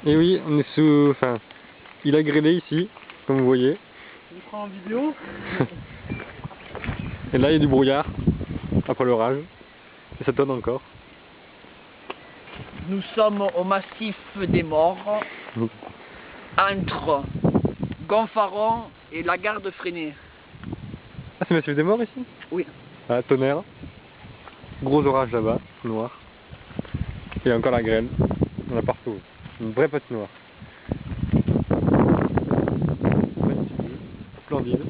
Et oui, on est sous... Enfin, il a grêlé ici, comme vous voyez. Je vous prends en vidéo. Et là, il y a du brouillard, après l'orage. Et ça tonne encore. Nous sommes au massif des Morts, entre Gonfaron et la gare de Fresnay. Ah, c'est Massif des Morts ici? Oui. Ah, tonnerre. Gros orage là-bas, noir. Et encore la grêle. On a partout. Une vraie patinoire. Magnifique. Splendide.